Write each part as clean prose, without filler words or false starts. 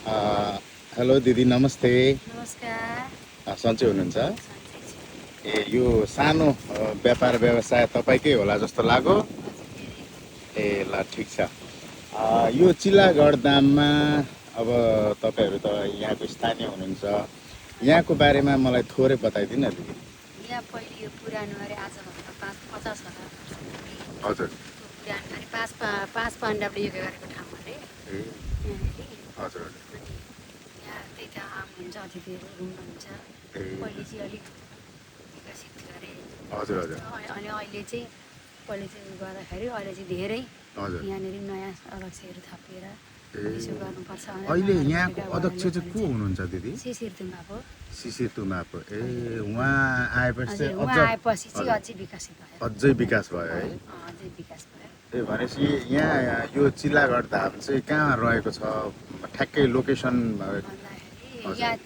Hello दिदी नमस्ते। नमस्कार। सन्चै हुनुहुन्छ? सन्चै छु। यो सानो व्यापार व्यवसाय तपाईँकै होला जस्तो लाग्यो। हजुर मेरै हो। ल ठिक छ। यो चिल्लागढ दाममा अब तपाईँहरू त यहाँको स्थानीय हुनुहुन्छ, यहाँको बारेमा मलाई थोरै बताइदिनु न दिदी। यहाँ पहिले यो पुरानो अरे आजभन्दा 50,000 वर्ष अगाडि हजुर। को पुरानो अरे पाँच पाण्डवले युद्ध गरेको ठाउँ अरे ए यहाँनिर। हजुर अनि यहाँ त्यही त आउनुहुन्छ, अतिथिहरू घुम्नुहुन्छ। ए पहिले चाहिँ अलिक विकसित थियो अरे। हजुर हजुर अनि अहिले चाहिँ पहिले चाहिँ गर्दाखेरि अहिले चाहिँ धेरै हजुर। यहाँनिर नयाँ अध्यक्षहरू थपिएर यसो गर्नुपर्छ। अहिले यहाँको अध्यक्ष चाहिँ को हुनुहुन्छ दिदी? शिशिर तुम्बाको। शिशिर तुम्बाको। ए उहाँ आएपछि चाहिँ उहाँ आएपछि चाहिँ अझै विकसित भयो। अझै विकास भयो है? अझै विकास भयो। ए भनेपछि यहाँ यो चिल्लागढ धाम चाहिँ कहाँ रहेको छ? ठ्याक्कै लोकेसन? भन्दाखेरि यहाँ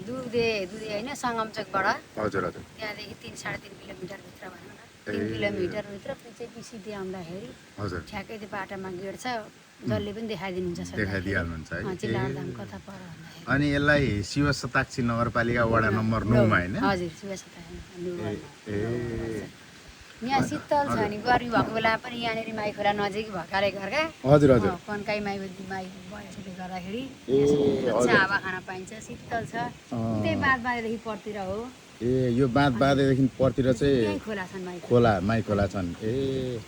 दुधे होइन सङ्गमचोकबाट हजुर हजुर। त्यहाँदेखि 3-3.5 किलोमिटरभित्र भनौँ न, 3 किलोमिटरभित्र चाहिँ सिधै आउँदाखेरि हजुर ठ्याक्कै त्यो बाटोमा गेट छ, जसले पनि देखाइदिनुहुन्छ। देखाइदिइहाल्नुहुन्छ है? चिल्लागढ धाम कता पर्यो भन्दाखेरि अनि यसलाई शिव शताक्षी नगरपालिका वडा नम्बर 9 मा होइन? हजुर शिवशताक्षी। ए यहाँ शीतल छ नि, गर्मी भएको बेला पनि यहाँनिर माई खोला नजिक भएकाले गर्दा हजुर हजुर। कन्काई माई भएकोले गर्दाखेरि ए हावा खान पाइन्छ, शीतल छ। त्यही बाँधदेखि परतिर हो। ए यो बाँधेदेखि परतिर चाहिँ खोला छन्, माई खोला छन्। ए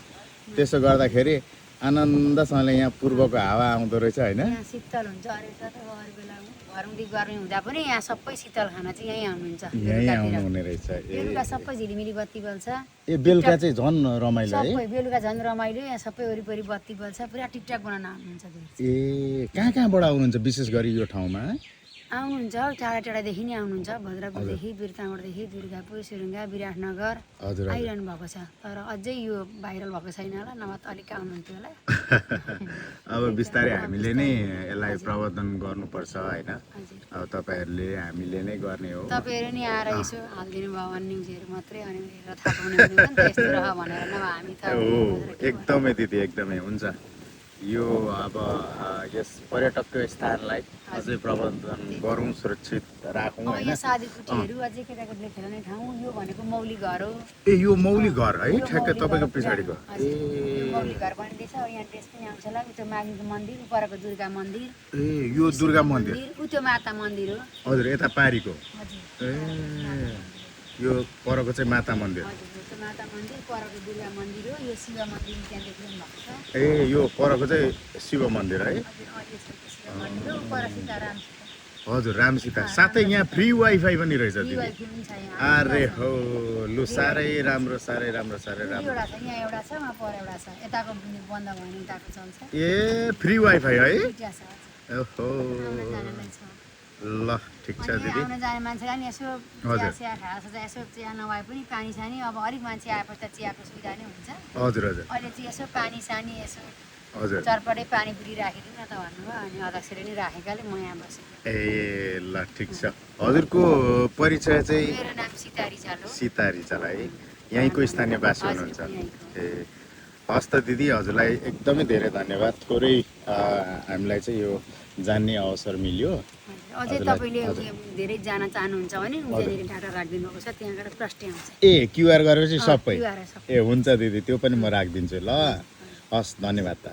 त्यसो गर्दाखेरि आनन्दसँगले यहाँ पूर्वको हावा आउँदो रहेछ होइन? यहाँ शीतल हुन्छ। अरे अरू बेला घरमुदी गर्मी हुँदा पनि यहाँ सबै शीतल खाना चाहिँ यहीँ आउनुहुन्छ। यहीँ आउनुहुने रहेछ। बेलुका सबै झिलिमिली बत्ती बल्छ। ए बेलुका चाहिँ झन् रमाइलो है? सबै बेलुका झन् रमाइलो। यहाँ सबै वरिपरि बत्ती बल्छ, पुरा टिकटक बनाउन आउनुहुन्छ। ए कहाँबाट आउनुहुन्छ विशेष गरी यो ठाउँमा? आउनुहुन्छ टाढा टाढादेखि नै आउनुहुन्छ। भद्रकदेखि, बिरतामोडदेखि, दुर्गापुर, सुरुङ्गा, विराटनगर हजुर आइरहनु भएको छ। तर अझै यो भाइरल भएको छैन होला, नभए त अलिक आउनुहुन्थ्यो होला। अब बिस्तारै हामीले नै यसलाई प्रवर्धन गर्नुपर्छ होइन? हजुर अब तपाईँहरूले हामीले नै गर्ने हो। तपाईँहरू नि आएर यसो हालिदिनु भयो भने न्युजहरू मात्रै अनि हेरेर थाहा पाउने हुनुहुन्थ्यो नि त, यस्तो रह भनेर। नभए हामी त हो एकदमै दिदी एकदमै हुन्छ। यो अब यस पर्यटकको स्थानलाई अझै प्रवर्धन गरौँ, सुरक्षित राखौँ होइन? यहाँ साधीकुटीहरू अझै केटाकेटीले खेल्ने ठाउँ। यो भनेको मौली घर हो। ए यो मौली घर है? ठ्याक्कै तपाईँको पछाडिको? ए मौली घर बनिँदैछ। यहाँ ड्रेस पनि आउँछ होला। उतो माघीको मन्दिर, परको दुर्गा मन्दिर। ए यो दुर्गा मन्दिर? उतो माता मन्दिर हो। हजुर यता पारीको? हजुर ए यो परको चाहिँ माता मन्दिर? हजुर उतो माता मन्दिर, परको दुर्गा मन्दिर हो। यो शिव मन्दिर त्यहाँ देख्नु भएको छ। ए यो परको चाहिँ शिव मन्दिर है? हजुर यसको शिव मन्दिर हो। पर सीताराम छ। हजुर रामसीता। साथै यहाँ फ्री वाइफाई पनि रहेछ दिदी? वाइफाई पनि छ यहाँ। अरे हो लु साह्रै राम्रो साह्रै राम्रो साह्रै राम्रो। एउटा छ यहाँ, एउटा छ वहाँ पर एउटा छ। यताको बन्द भयो भने उताको चल्छ। ए फ्री वाइफाई है? दुईटा छ। ओहो आउन जानेलाई छ। ल ठिक छ अनि दिदी। आउन जाने मान्छेलाई नि यसो चिया खाएर छ, यसो चिया नभए पनि पानी सानी, अब अलिक मान्छे आएपछि त चियाको सुविधा नै हुन्छ। हजुर हजुर अहिले चाहिँ यसो पानी सानी यसो हजुर। चरपटै पानी पुरी राखिदिनु न त भन्नुभयो। अनि अध्यक्षले नि राखेकाले म यहाँ बसेको। ए ल ठिक छ। हजुरको परिचय चाहिँ? मेरो नाम सीता रिजाल हो। सीता रिजाल है? यहीँको स्थानीयवासी हुनुहुन्छ? ए हस् त दिदी, हजुरलाई एकदमै धेरै धन्यवाद। थोरै हामीलाई चाहिँ यो जान्ने अवसर मिल्यो। अझै तपाईँले धेरै जान चाहनुहुन्छ भने उहाँनिर डाटा राखिदिनु भएको छ, त्यहाँबाट प्रश्न आउँछ। ए क्युआर गरेपछि सबै? QR सबै। ए हुन्छ दिदी, त्यो पनि म राखिदिन्छु ल। हस् धन्यवाद त।